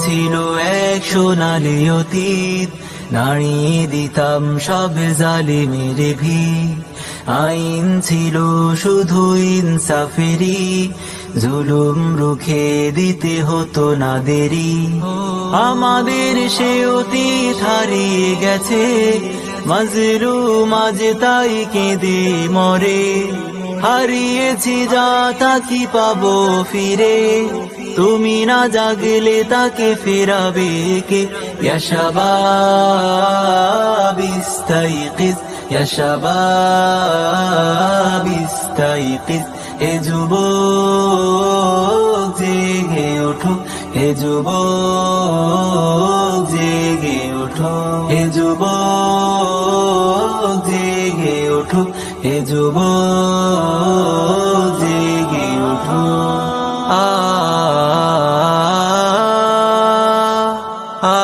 ছিল এক সোনালি অতীত, নাড়িয়ে দিতাম সব জালিমের ভিত। আইন ছিল শুধু ইনসাফেরই, জুলুম রুখে দিতে হতো না দেরি। আমাদের সে অতীত হারিয়ে গেছে, মাজলুম আজ তাই কেঁদে মরে। হারিয়েছি যা তা কি পাবো ফিরে, তুমি না জাগলে তাকে ফেরাবে কে? ইয়া শাবাব ইস্তাইকিজ, ইয়া শাবাব ইস্তাইকিজ। হে যুবক জেগে ওঠো, হে যুবক জেগে ওঠো, হে যুবক জেগে ওঠো, হে যুবক জেগে ওঠো। আ আ